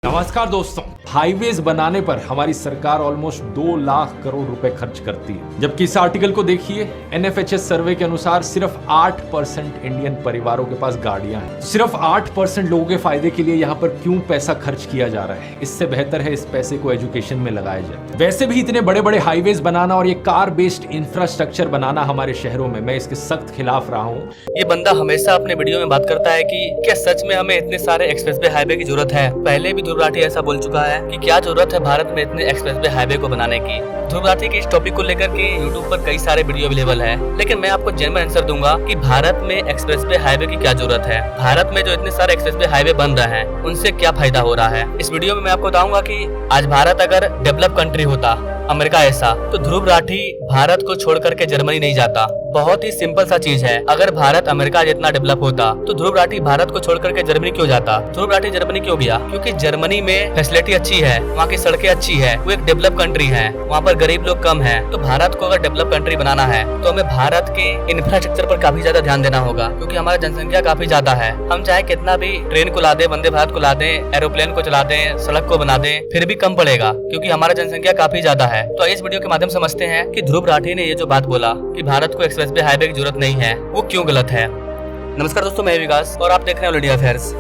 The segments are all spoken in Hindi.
नमस्कार दोस्तों, हाईवेज बनाने पर हमारी सरकार ऑलमोस्ट 2 लाख करोड़ रुपए खर्च करती है, जबकि इस आर्टिकल को देखिए। एनएफएचएस सर्वे के अनुसार सिर्फ 8% इंडियन परिवारों के पास गाड़ियां हैं। सिर्फ 8% लोगों के फायदे के लिए यहाँ पर क्यों पैसा खर्च किया जा रहा है? इससे बेहतर है इस पैसे को एजुकेशन में लगाया जाए। वैसे भी इतने बड़े बड़े हाईवेज बनाना और ये कार बेस्ड इंफ्रास्ट्रक्चर बनाना हमारे शहरों में, मैं इसके सख्त खिलाफ रहा हूँ। ये बंदा हमेशा अपने वीडियो में बात करता है कि क्या सच में हमें इतने सारे एक्सप्रेसवे हाईवे की जरूरत है। पहले भी ध्रुव राठी ऐसा बोल चुका है कि क्या जरूरत है भारत में इतने एक्सप्रेसवे हाईवे को बनाने की। ध्रुव राठी के इस टॉपिक को लेकर के यूट्यूब पर कई सारे वीडियो अवेलेबल है, लेकिन मैं आपको जेन्युइन आंसर दूंगा कि भारत में एक्सप्रेसवे हाईवे की क्या जरूरत है। भारत में जो इतने सारे एक्सप्रेसवे हाईवे बन रहे हैं उनसे क्या फायदा हो रहा है। इस वीडियो में मैं आपको बताऊंगा कि आज भारत अगर डेवलप कंट्री होता, अमेरिका ऐसा, तो ध्रुव राठी भारत को छोड़ करके जर्मनी नहीं जाता। बहुत ही सिंपल सा चीज है, अगर भारत अमेरिका जितना डेवलप होता तो ध्रुव राठी भारत को छोड़ करके जर्मनी क्यों जाता। ध्रुव राठी जर्मनी क्यों गया? क्योंकि जर्मनी में फैसिलिटी अच्छी है, वहाँ की सड़कें अच्छी है, वो एक डेवलप कंट्री है, वहाँ पर गरीब लोग कम है। तो भारत को अगर डेवलप कंट्री बनाना है तो हमें भारत के इंफ्रास्ट्रक्चर पर काफी ज्यादा ध्यान देना होगा, क्योंकि हमारी जनसंख्या काफी ज्यादा है। हम चाहे कितना भी ट्रेन को ला दे, वंदे भारत को ला दे, एरोप्लेन को चला दे, सड़क को बना दे, फिर भी कम पड़ेगा, क्योंकि हमारा जनसंख्या काफी ज्यादा है। तो इस वीडियो के माध्यम से समझते हैं कि ध्रुव राठी ने ये जो बात बोला कि भारत को एक्सप्रेसवे हाईवे की जरूरत नहीं है, वो क्यों गलत है। नमस्कार दोस्तों, मैं विकास और आप देख रहे हैं ऑल इंडिया अफेयर्स।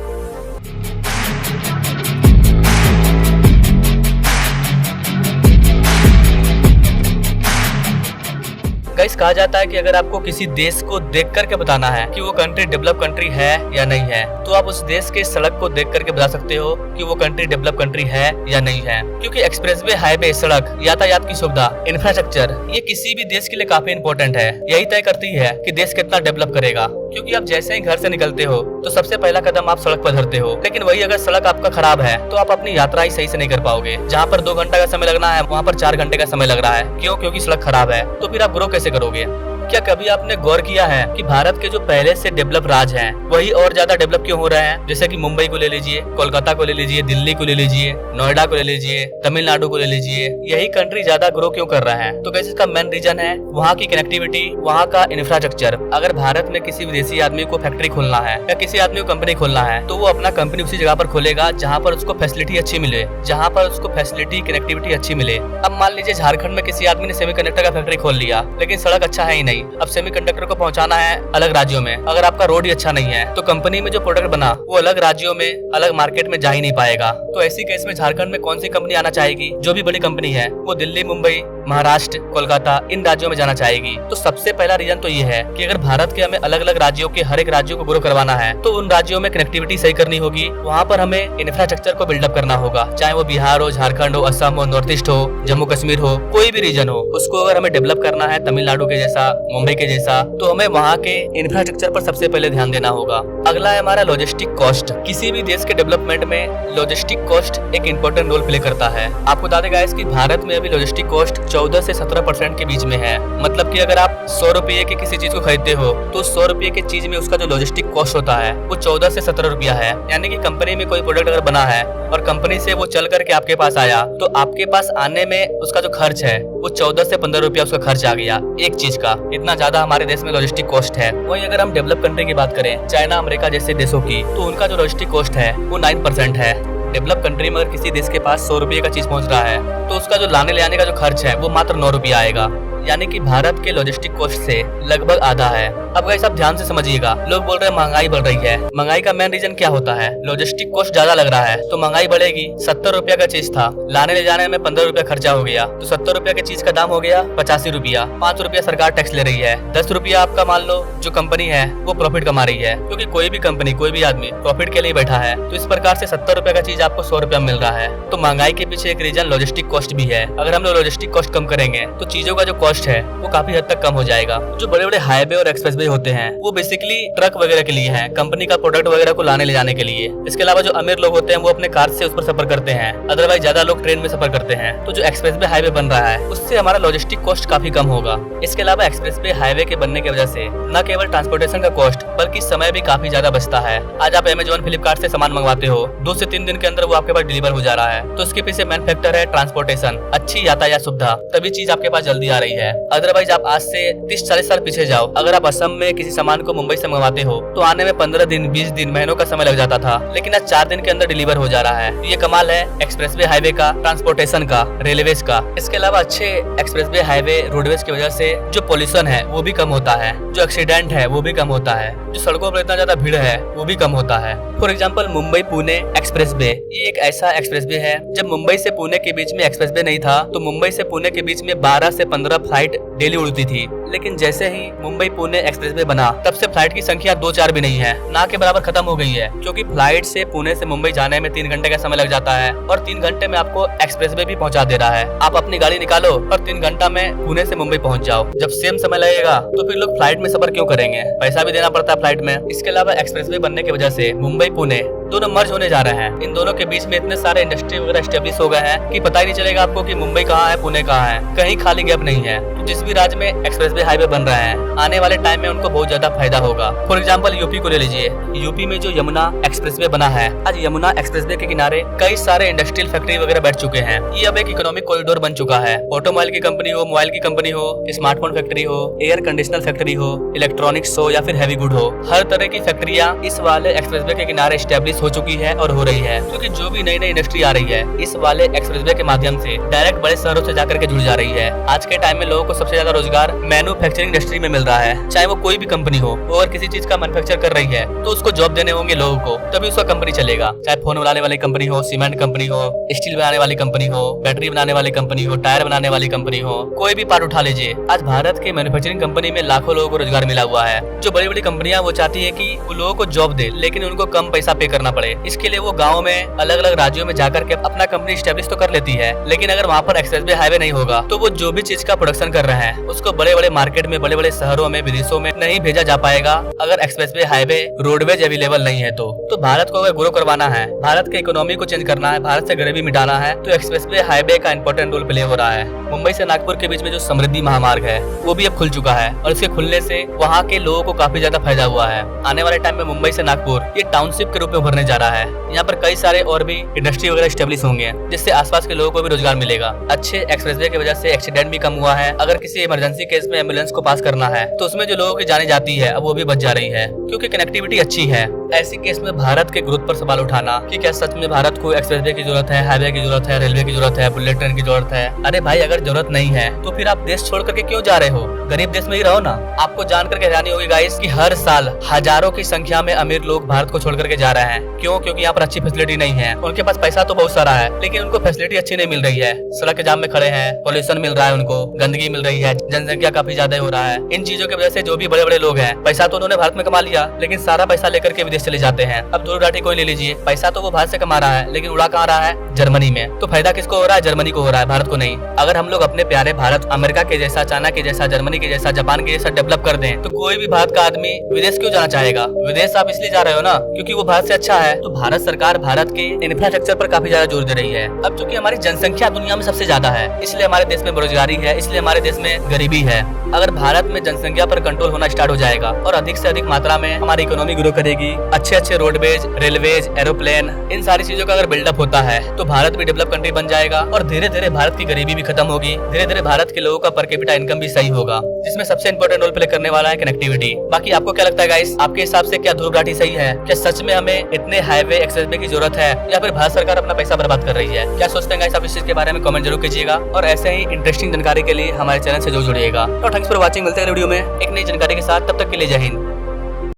गाइस, कहा जाता है कि अगर आपको किसी देश को देख करके बताना है कि वो कंट्री डेवलप कंट्री है या नहीं है, तो आप उस देश के सड़क को देख करके बता सकते हो कि वो कंट्री डेवलप कंट्री है या नहीं है। क्योंकि एक्सप्रेसवे, हाईवे, सड़क, यातायात की सुविधा, इंफ्रास्ट्रक्चर, ये किसी भी देश के लिए काफी इंपॉर्टेंट है। यही तय करती है कि देश कितना डेवलप करेगा। क्योंकि आप जैसे ही घर से निकलते हो तो सबसे पहला कदम आप सड़क पर धरते हो, लेकिन वही अगर सड़क आपका खराब है तो आप अपनी यात्रा ही सही से नहीं कर पाओगे। जहाँ पर 2 घंटा का समय लगना है वहाँ पर 4 घंटे का समय लग रहा है। क्यों? क्योंकि सड़क खराब है। तो फिर आप ग्रो कैसे करोगे? क्या कभी आपने गौर किया है कि भारत के जो पहले से डेवलप राज्य हैं, वही और ज्यादा डेवलप क्यों हो रहे हैं? जैसे कि मुंबई को ले लीजिए, कोलकाता को ले लीजिए, दिल्ली को ले लीजिए, नोएडा को ले लीजिए, तमिलनाडु को ले लीजिए, यही कंट्री ज्यादा ग्रो क्यों कर रहा है? तो कैसे इसका मेन रीजन है वहाँ की कनेक्टिविटी, वहाँ का इंफ्रास्ट्रक्चर। अगर भारत में किसी विदेशी आदमी को फैक्ट्री खोलना है या किसी आदमी को कंपनी खोलना है, तो वो अपना कंपनी उसी जगह पर खोलेगा जहाँ पर उसको फैसिलिटी अच्छी मिले, जहाँ पर उसको फैसिलिटी कनेक्टिविटी अच्छी मिले। अब मान लीजिए झारखंड में किसी आदमी ने सेमीकंडक्टर का फैक्ट्री खोल लिया, लेकिन सड़क अच्छा है ही नहीं। अब सेमीकंडक्टर को पहुंचाना है अलग राज्यों में, अगर आपका रोड ही अच्छा नहीं है तो कंपनी में जो प्रोडक्ट बना वो अलग राज्यों में, अलग मार्केट में जा ही नहीं पाएगा। तो ऐसी केस में झारखंड में कौन सी कंपनी आना चाहेगी? जो भी बड़ी कंपनी है वो दिल्ली, मुंबई, महाराष्ट्र, कोलकाता, इन राज्यों में जाना चाहेगी। तो सबसे पहला रीजन तो ये है कि अगर भारत के हमें अलग अलग राज्यों के हर एक राज्यों को ग्रो करवाना है तो उन राज्यों में कनेक्टिविटी सही करनी होगी, वहाँ पर हमें इंफ्रास्ट्रक्चर को बिल्डअप करना होगा। चाहे वो बिहार हो, झारखंड हो, असम हो, नॉर्थ ईस्ट हो, जम्मू कश्मीर हो, कोई भी रीजन हो, उसको अगर हमें डेवलप करना है तमिलनाडु के जैसा, मुंबई के जैसा, तो हमें वहाँ के इंफ्रास्ट्रक्चर पर सबसे पहले ध्यान देना होगा। अगला है हमारा लॉजिस्टिक कॉस्ट। किसी भी देश के डेवलपमेंट में लॉजिस्टिक कॉस्ट एक इम्पोर्टेंट रोल प्ले करता है। आपको बता देगा कि भारत में अभी लॉजिस्टिक कॉस्ट 14 से 17% के बीच में है। मतलब कि अगर आप 100 रुपये की किसी चीज को खरीदते हो तो 100 रुपये की चीज में उसका जो लॉजिस्टिक कॉस्ट होता है वो 14 से 17 रुपया है। यानी कि कंपनी में कोई प्रोडक्ट अगर बना है और कंपनी से वो चल करके आपके पास आया, तो आपके पास आने में उसका जो खर्च है वो 14 से 15 रुपया उसका खर्च आ गया एक चीज का। इतना ज्यादा हमारे देश में लॉजिस्टिक कॉस्ट है। वही अगर हम डेवलप कंट्री की बात करें, चाइना, अमेरिका जैसे देशों की, तो उनका जो लॉजिस्टिक कॉस्ट है वो 9% है। डेवलप कंट्री में अगर किसी देश के पास 100 रुपये का चीज पहुंच रहा है तो उसका जो लाने ले आने का जो खर्च है वो मात्र 9 रुपया आएगा। यानी कि भारत के लॉजिस्टिक कॉस्ट से लगभग आधा है। अब गाइस आप ध्यान से समझिएगा, लोग बोल रहे हैं महंगाई बढ़ रही है। महंगाई का मेन रीजन क्या होता है? लॉजिस्टिक कॉस्ट ज्यादा लग रहा है तो महंगाई बढ़ेगी। 70 रुपया का चीज था, लाने ले जाने में 15 रुपया खर्चा हो गया, तो 70 रुपया की चीज का दाम हो गया 85 रुपया। 5 रुपया सरकार टैक्स ले रही है, 10 रुपया आपका मान लो जो कंपनी है वो प्रॉफिट कमा रही है, क्योंकि कोई भी कंपनी, कोई भी आदमी प्रॉफिट के लिए बैठा है। तो इस प्रकार से 70 रुपया का चीज आपको 100 रुपया मिल रहा है। तो महंगाई के पीछे एक रीजन लॉजिस्टिक कॉस्ट भी है। अगर हम लोग लॉजिस्टिक कॉस्ट कम करेंगे तो चीजों का जो कॉस्ट है वो काफी हद तक कम हो जाएगा। जो बड़े बड़े हाईवे और एक्सप्रेसवे होते हैं वो बेसिकली ट्रक वगैरह के लिए हैं, कंपनी का प्रोडक्ट वगैरह को लाने ले जाने के लिए। इसके अलावा जो अमीर लोग होते हैं वो अपने कार से उस पर सफर करते हैं, अदरवाइज ज्यादा लोग ट्रेन में सफर करते हैं। तो जो एक्सप्रेसवे हाईवे बन रहा है उससे हमारा लॉजिस्टिक कॉस्ट काफी कम होगा। इसके अलावा एक्सप्रेसवे हाईवे के बनने की वजह से न केवल ट्रांसपोर्टेशन का कॉस्ट बल्कि समय भी काफी ज्यादा बचता है। आज आप अमेजोन, फ्लिपकार्ट से सामान मंगवाते हो, 2 से 3 दिन के अंदर वो आपके पास डिलीवर हो जा रहा है। तो इसके पीछे मेन फैक्टर है ट्रांसपोर्टेशन, अच्छी यातायात सुविधा, तभी चीज आपके पास जल्दी आ रही है। है। अदरवाइज आप आज से 30-40 साल पीछे जाओ, अगर आप असम में किसी सामान को मुंबई से मंगवाते हो तो आने में 15 दिन, 20 दिन, महीनों का समय लग जाता था, लेकिन आज 4 दिन के अंदर डिलीवर हो जा रहा है। ये कमाल है एक्सप्रेसवे हाईवे का, ट्रांसपोर्टेशन का, रेलवेज का। इसके अलावा अच्छे एक्सप्रेसवे हाईवे रोडवेज की वजह से जो पोल्यूशन है वो भी कम होता है, जो एक्सीडेंट है वो भी कम होता है, जो सड़कों पर इतना ज्यादा भीड़ है वो भी कम होता है। For example Mumbai Pune expressway, ये एक ऐसा एक्सप्रेसवे है, जब मुंबई से पुणे के बीच में एक्सप्रेसवे नहीं था तो मुंबई से पुणे के बीच में 12 से 15 फ्लाइट डेली उड़ती थी, लेकिन जैसे ही मुंबई पुणे एक्सप्रेसवे बना तब से फ्लाइट की संख्या 2-4 भी नहीं है, ना के बराबर खत्म हो गई है, क्योंकि फ्लाइट से पुणे से मुंबई जाने में 3 घंटे का समय लग जाता है और 3 घंटे में आपको एक्सप्रेसवे भी पहुंचा दे रहा है। आप अपनी गाड़ी निकालो और 3 घंटा में पुणे से मुंबई पहुंच जाओ। जब सेम समय लगेगा तो फिर लोग फ्लाइट में सफर क्यों करेंगे, पैसा भी देना पड़ता है फ्लाइट में। इसके अलावा एक्सप्रेसवे बनने की वजह से मुंबई पुणे दोनों मर्ज होने जा रहे हैं। इन दोनों के बीच में इतने सारे इंडस्ट्री वगैरह एस्टेब्लिश हो गए हैं कि पता ही नहीं चलेगा आपको कि मुंबई कहाँ है, पुणे कहाँ है, कहीं खाली गैप नहीं है। तो जिस भी राज्य में एक्सप्रेसवे हाईवे बन रहा है आने वाले टाइम में उनको बहुत ज्यादा फायदा होगा। फॉर एग्जाम्पल यूपी को ले लीजिए, यूपी में जो यमुना एक्सप्रेसवे बना है, आज यमुना एक्सप्रेसवे के किनारे कई सारे इंडस्ट्रियल फैक्ट्री वगैरह बैठ चुके हैं। ये अब एक इकोनॉमिक कॉरिडोर बन चुका है। ऑटोमोबाइल की कंपनी हो, मोबाइल की कंपनी हो, स्मार्टफोन फैक्ट्री हो, एयर कंडीशनर फैक्ट्री हो, इलेक्ट्रॉनिक्स हो या फिर हैवी गुड हो, हर तरह की फैक्ट्रियां इस वाले एक्सप्रेसवे के किनारे स्टैब्लिश हो चुकी है और हो रही है, क्योंकि जो भी नई नई इंडस्ट्री आ रही है इस वाले एक्सप्रेसवे के माध्यम से डायरेक्ट बड़े शहरों से जाकर के जुड़ जा रही है। आज के टाइम में लोगों को सबसे ज्यादा रोजगार मैन्युफैक्चरिंग इंडस्ट्री में मिल रहा है, चाहे वो कोई भी कंपनी हो, वो अगर किसी चीज का मैन्युफैक्चर कर रही है तो उसको जॉब देने होंगे लोगों को, तभी उसका कंपनी चलेगा। चाहे फोन बनाने वाली कंपनी हो, सीमेंट कंपनी हो, स्टील बनाने वाली कंपनी हो, बैटरी बनाने वाली कंपनी हो, टायर बनाने वाली कंपनी हो, कोई भी पार्ट उठा लीजिए, आज भारत के मैन्युफैक्चरिंग कंपनी में लाखों लोगों को रोजगार मिला हुआ है। जो बड़ी बड़ी कंपनियां वो चाहती है कि वो लोगों को जॉब दे, लेकिन उनको कम पैसा पे करना पड़े। इसके लिए वो गाँव में अलग अलग राज्यों में जाकर के अपना कंपनी स्टैब्लिश तो कर लेती है, लेकिन अगर वहाँ पर एक्सप्रेसवे हाईवे नहीं होगा तो वो जो भी चीज का प्रोडक्शन कर रहे हैं उसको बड़े बड़े मार्केट में, बड़े बड़े शहरों में, विदेशों में नहीं भेजा जा पाएगा अगर एक्सप्रेसवे हाईवे रोडवेज अवेलेबल नहीं है। तो भारत को अगर ग्रो करवाना है, भारत के इकोनॉमी को चेंज करना है, भारत से गरीबी मिटाना है, तो एक्सप्रेसवे हाईवे का इंपॉर्टेंट रोल प्ले हो रहा है। मुंबई से नागपुर के बीच में जो समृद्धि महामार्ग है वो भी अब खुल चुका है और इसके खुलने से वहाँ के लोगों को काफी ज्यादा फायदा हुआ है। आने वाले टाइम में मुंबई से नागपुर ये टाउनशिप के रूप में उभरने जा रहा है। यहाँ पर कई सारे और भी इंडस्ट्री वगैरह स्टेब्लिश होंगे, जिससे आसपास के लोगों को भी रोजगार मिलेगा। अच्छे एक्सप्रेसवे की वजह से एक्सीडेंट भी कम हुआ है। अगर किसी इमरजेंसी केस में एम्बुलेंस को पास करना है तो उसमें जो लोगों की जाने जाती है अब वो भी बच जा रही है, क्योंकि कनेक्टिविटी अच्छी है। ऐसी केस में भारत के ग्रोथ पर सवाल उठाना कि क्या सच में भारत को एक्सप्रेसवे की जरूरत है, हाईवे की जरूरत है, रेलवे की जरूरत है, बुलेट ट्रेन की जरूरत है? अरे भाई, अगर जरूरत नहीं है तो फिर आप देश छोड़ करके क्यों जा रहे हो? गरीब देश में ही रहो ना। आपको जान करके हैरानी होगी गाइस कि हर साल हजारों की संख्या में अमीर लोग भारत को छोड़ करके जा रहे हैं। क्यों? क्योंकि यहाँ पर अच्छी फैसिलिटी नहीं है। उनके पास पैसा तो बहुत सारा है, लेकिन उनको फैसिलिटी अच्छी नहीं मिल रही है। सड़क के जाम में खड़े हैं, पॉल्यूशन मिल रहा है, उनको गंदगी मिल रही है, जनसंख्या काफी ज्यादा हो रहा है। इन चीजों की वजह से जो भी बड़े बड़े लोग हैं, पैसा तो उन्होंने भारत में कमा लिया, लेकिन सारा पैसा लेकर के विदेश चले जाते हैं। अब धूल घाटी कोई ले लीजिए, पैसा तो वो भारत से कमा रहा है, लेकिन उड़ा कहाँ रहा है? जर्मनी में। तो फायदा किसको हो रहा है? जर्मनी को हो रहा है, भारत को नहीं। अगर हम लोग अपने प्यारे भारत अमेरिका के जैसा, चाइना के जैसा, जर्मनी के जैसा, जापान के जैसा डेवलप कर दें तो कोई भी भारत का आदमी विदेश क्यों जाना चाहेगा? विदेश आप इसलिए जा रहे हो ना क्योंकि वो भारत से अच्छा है। तो भारत सरकार भारत के इंफ्रास्ट्रक्चर पर काफी ज्यादा जोर दे रही है। अब चूंकि हमारी जनसंख्या दुनिया में सबसे ज्यादा है, इसलिए हमारे देश में बेरोजगारी है, इसलिए हमारे देश में गरीबी है। अगर भारत में जनसंख्या पर कंट्रोल होना स्टार्ट हो जाएगा और अधिक से अधिक मात्रा में हमारी इकोनॉमी ग्रो करेगी, अच्छे अच्छे रोडवेज, रेलवेज, एरोप्लेन, इन सारी चीजों का अगर बिल्डअप होता है तो भारत भी डेवलप कंट्री बन जाएगा और धीरे धीरे भारत की गरीबी भी खत्म होगी। धीरे धीरे भारत के लोगों का पर कैपिटा इनकम भी सही होगा, जिसमें सबसे इंपॉर्टेंट रोल प्ले करने वाला है कनेक्टिविटी। बाकी आपको क्या लगता है गाइस? आपके हिसाब से क्या धूल घाटी सही है? क्या सच में हमें इतने हाईवे एक्सप्रेसवे की जरूरत है या फिर भारत सरकार अपना पैसा बर्बाद कर रही है? क्या सोचते हैं गाइस? आप इस चीज के बारे में कमेंट जरूर कीजिएगा और ऐसे ही इंटरेस्टिंग जानकारी के लिए हमारे चैनल से जरूर जुड़िएगा। तो थैंक्स फॉर वॉचिंग। मिलते हैं वीडियो में एक नई जानकारी के साथ, तब तक के लिए जय हिंद।